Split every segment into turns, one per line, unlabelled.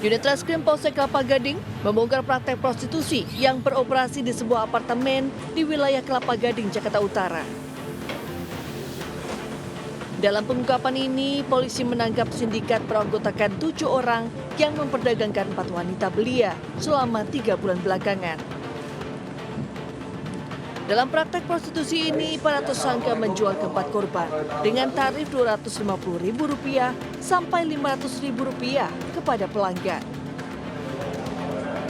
Unit Reskrim Polsek Kelapa Gading membongkar praktek prostitusi yang beroperasi di sebuah apartemen di wilayah Kelapa Gading, Jakarta Utara. Dalam pengungkapan ini, polisi menangkap sindikat beranggotakan 7 orang yang memperdagangkan 4 wanita belia selama 3 bulan belakangan. Dalam praktek prostitusi ini, para tersangka menjual ke 4 korban dengan tarif Rp250.000 sampai Rp500.000 kepada pelanggan.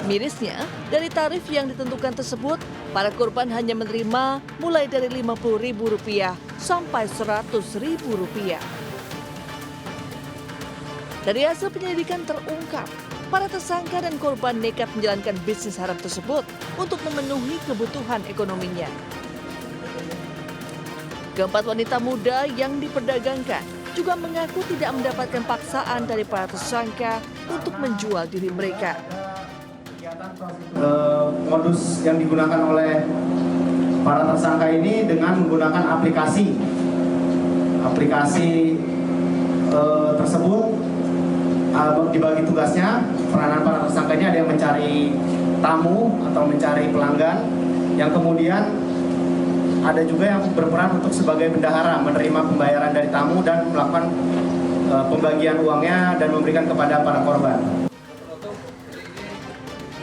Mirisnya, dari tarif yang ditentukan tersebut, para korban hanya menerima mulai dari Rp50.000 sampai Rp100.000. Dari hasil penyelidikan terungkap, para tersangka dan korban nekat menjalankan bisnis haram tersebut untuk memenuhi kebutuhan ekonominya. Keempat wanita muda yang diperdagangkan juga mengaku tidak mendapatkan paksaan dari para tersangka untuk menjual diri mereka.
Modus yang digunakan oleh para tersangka ini dengan menggunakan aplikasi tersebut dibagi tugasnya. Peranan para tersangkanya ada yang mencari tamu atau mencari pelanggan, yang kemudian ada juga yang berperan untuk sebagai bendahara, menerima pembayaran dari tamu dan melakukan pembagian uangnya dan memberikan kepada para korban.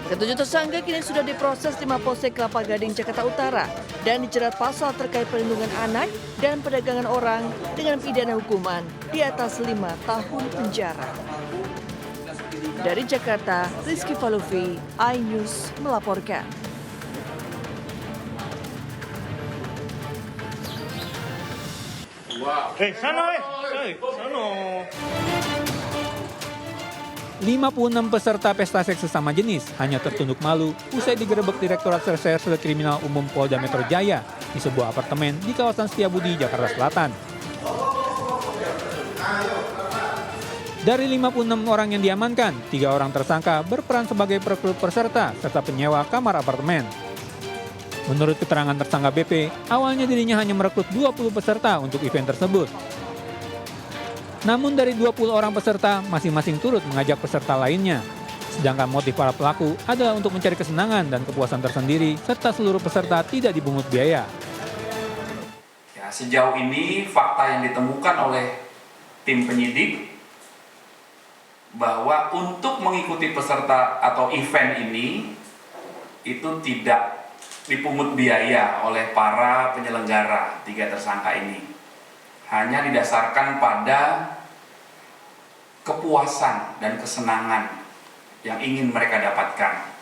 Ketujuh tersangka kini sudah diproses di Mapolsek Kelapa Gading, Jakarta Utara dan dijerat pasal terkait perlindungan anak dan perdagangan orang dengan pidana hukuman di atas 5 tahun penjara. Dari Jakarta, Rizky Falufi, iNews melaporkan.
Sana.
56 peserta pesta seks sesama jenis hanya tertunduk malu usai digerebek Direktorat Reserse Kriminal Umum Polda Metro Jaya di sebuah apartemen di kawasan Setiabudi, Jakarta Selatan. Dari 56 orang yang diamankan, 3 orang tersangka berperan sebagai perekrut peserta serta penyewa kamar apartemen. Menurut keterangan tersangka BP, awalnya dirinya hanya merekrut 20 peserta untuk event tersebut. Namun dari 20 orang peserta, masing-masing turut mengajak peserta lainnya. Sedangkan motif para pelaku adalah untuk mencari kesenangan dan kepuasan tersendiri, serta seluruh peserta tidak dipungut biaya.
Ya, sejauh ini fakta yang ditemukan oleh tim penyidik bahwa untuk mengikuti peserta atau event ini itu tidak dipungut biaya oleh para penyelenggara 3 tersangka ini. Hanya didasarkan pada kepuasan dan kesenangan yang ingin mereka dapatkan.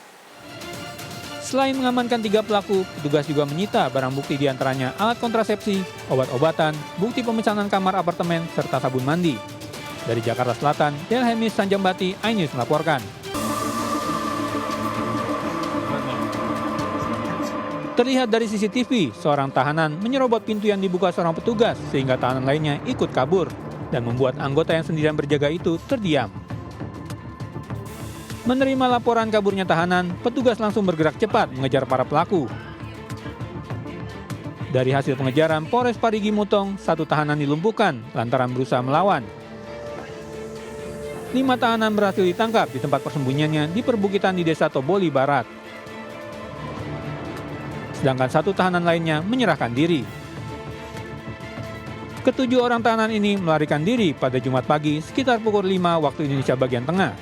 Selain mengamankan 3 pelaku, petugas juga menyita barang bukti diantaranya alat kontrasepsi, obat-obatan, bukti pemesanan kamar apartemen, serta sabun mandi. Dari Jakarta Selatan, Delhemis Sanjambati, iNews melaporkan. Terlihat dari CCTV, seorang tahanan menyerobot pintu yang dibuka seorang petugas sehingga tahanan lainnya ikut kabur dan membuat anggota yang sendirian berjaga itu terdiam. Menerima laporan kaburnya tahanan, petugas langsung bergerak cepat mengejar para pelaku. Dari hasil pengejaran Polres Parigi Mutong, 1 tahanan dilumpuhkan lantaran berusaha melawan. 5 tahanan berhasil ditangkap di tempat persembunyiannya di perbukitan di Desa Toboli Barat. Sedangkan 1 tahanan lainnya menyerahkan diri. Ketujuh orang tahanan ini melarikan diri pada Jumat pagi sekitar pukul 5 waktu Indonesia bagian tengah.